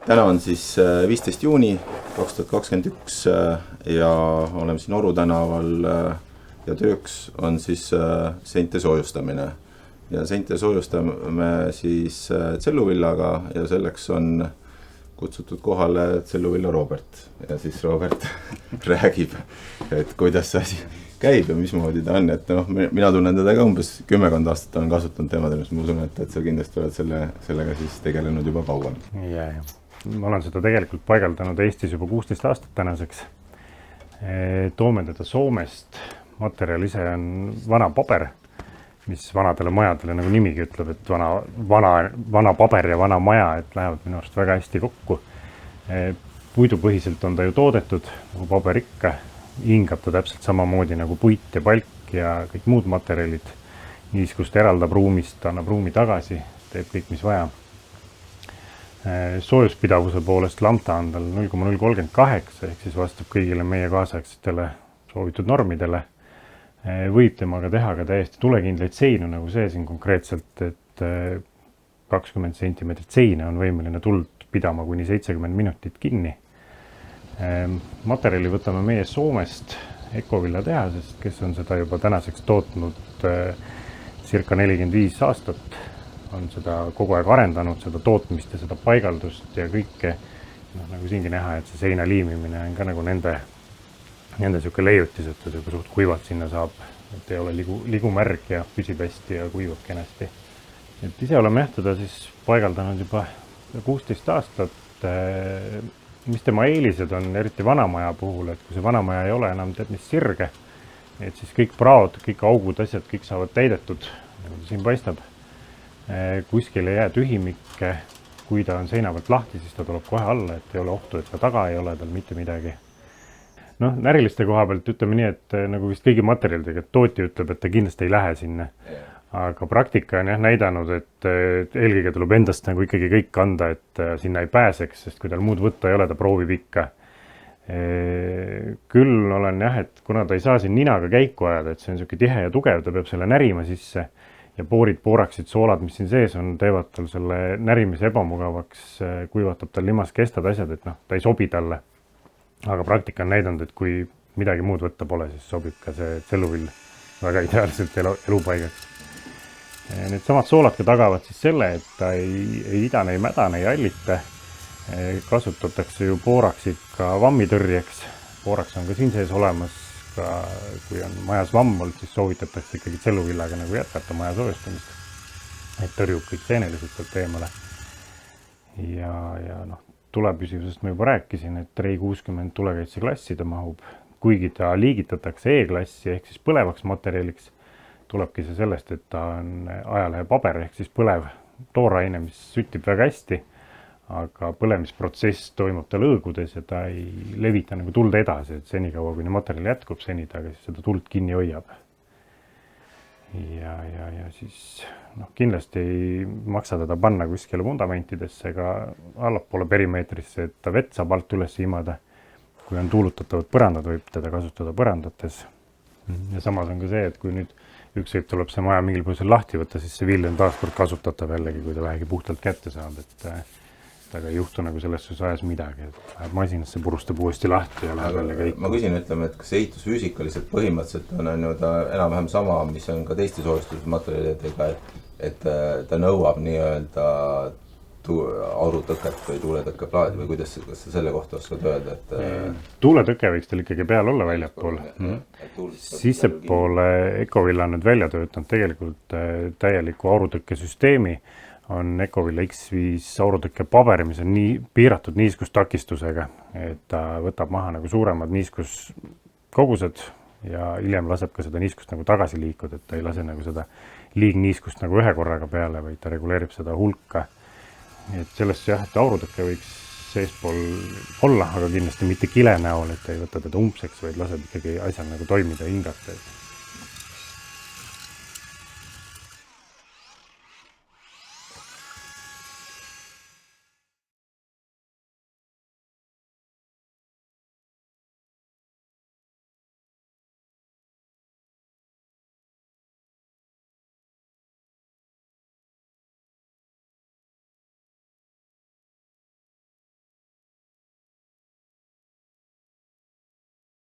Täna on siis 15. juuni 2021 ja oleme siin Oru tänaval ja tööks on siis seinte soojustamine. Ja seinte soojustame siis Tselluvilla ja selleks on kutsutud kohale Tselluvilla Robert. Ja siis Robert räägib, et kuidas see asi käib ja mismoodi ta on. Et mina tunnen teda ka umbes 10 aastat on kasutanud teemadel, mis ma usun, et sa kindlasti oled sellega siis tegelenud juba kauem. Ja. Ma olen seda tegelikult paigaldanud Eestis juba 16 aastat tänaseks. Toome teda Soomest. Materjal ise on vana paber, mis vanadele majadele, nagu nimigi ütleb, et vana paber ja vana maja, et lähevad minu arust väga hästi kokku. Puidupõhiselt on ta ju toodetud, nagu paber ikka. Hingab ta täpselt samamoodi nagu puit ja palk ja kõik muud materjalid. Niiskust eraldab ruumist, annab ruumi tagasi, teeb kõik, mis vaja. Soojuspidavuse poolest lambda on tal 0,038 ehk siis vastab kõigile meie kaasaegsetele soovitud normidele. Võib temaga teha ka täiesti tulekindlaid seinu, nagu see siin konkreetselt, et 20 cm seine on võimeline tuld pidama kuni 70 minutit kinni. Materjali võtame meie Soomest Ecovilla tehasest, kes on seda juba tänaseks tootnud circa 45 aastat. On seda kogu aeg arendanud, seda tootmist ja seda paigaldust ja kõike. Nagu siingi näha, et see seina liimimine on ka nagu nende siuke leiutis, et ta suht kuivalt sinna saab, et ei ole ligu märg ja püsib hästi ja kuivab kenasti. Et ise oleme teda siis paigaldanud juba 16 aastat. Mis tema eelised on eriti vanamaja puhul, et kui see vanamaja ei ole enam tead mis sirge, et siis kõik praod, kõik augud, asjad, kõik saavad täidetud, nagu ta siin paistab. Kuskil ei jää tühimikke, kui ta on seina pealt lahti, siis ta tuleb kohe alla, et ei ole ohtu, et ka taga ei ole tal mitte midagi. Näriliste koha pealt ütleme nii, et nagu vist kõigi materjalidega, et tootja ütleb, et ta kindlasti ei lähe sinna. Aga praktika on näidanud, et eelkõige tuleb endast nagu ikkagi kõik anda, et sinna ei pääseks, sest kui tal muud võtta ei ole, ta proovib ikka. Küll olen et kuna ta ei saa siin ninaga käiku ajada, et see on selline tihe ja tugev, ta peab selle närima sisse ja pooraksid, soolad, mis siin sees on, teevad tal selle närimise ebamugavaks, kuivatab tal limaskestad asjad, et ta ei sobi talle. Aga praktika on näidanud, et kui midagi muud võtta pole, siis sobib ka see Tselluvill väga ideaalselt elupaigaks. Need samad soolad ka tagavad siis selle, et ta ei idane, ei mädane, ei allita. Kasutatakse ju pooraksid ka vammitõrjeks. Pooraks on ka siin sees olemas. Kui on majas vamm olnud, siis soovitatakse ikkagi Tselluvillaga nagu jätkata maja soojustamist. Et tõrjub kõik seeneliselt sealt eemale. Ja tulepüsivusest ma juba rääkisin, et Rei 60 tulekaitse klassi ta mahub. Kuigi ta liigitatakse E-klassi ehk siis põlevaks materjaliks, tulebki see sellest, et ta on ajalehe paber ehk siis põlev tooraine, mis süttib väga hästi. Aga põlemisprotsess toimub tal õõgudes ja ta ei levita nagu tuld edasi, et senikaua, kui materjal jätkub, seni ta seda tuld kinni hoiab. Ja siis kindlasti ei maksa teda panna kuskile fundamentidesse ega allapoole perimeetrisse, et ta vett saab alt üles imada. Kui on tuulutatavad põrandad, võib teda kasutada põrandates. Ja samas on ka see, et kui nüüd ükskord tuleb see maja mingil põhjusel lahti võtta, siis see vill on taaskord kasutatav jällegi, kui ta vähegi puhtalt kätte saab, et aga ei juhtu nagu selles ajas midagi, et läheb masinasse, purustab uuesti lahti ja läheb jälle kõik. Ma küsin, ütleme, et kas ehitusfüüsikaliselt põhimõtteliselt on ta enam-vähem sama, mis on ka teiste soojustusmaterjalidega, et ta nõuab nii-öelda aurutõket või tuuletõkkeplaadi või kuidas sa selle kohta oskad öelda? Tuuletõke võiks tal ikkagi peal olla väljapool. Sissepoole Ecovilla on nüüd välja töötanud tegelikult täieliku aurutõkkesüsteemi. On Ecovilla X5 aurutõkke paber, mis on piiratud niiskustakistusega, et ta võtab maha nagu suuremad niiskuskogused ja hiljem laseb ka seda niiskust nagu tagasi liikuda, et ta ei lase nagu seda liigniiskust nagu ühe korraga peale, vaid ta reguleerib seda hulka. Et sellest et aurutõkke võiks seespool olla, aga kindlasti mitte kile näol, et ei võta teda umbseks, vaid laseb ikkagi asjal nagu toimida ja hingata.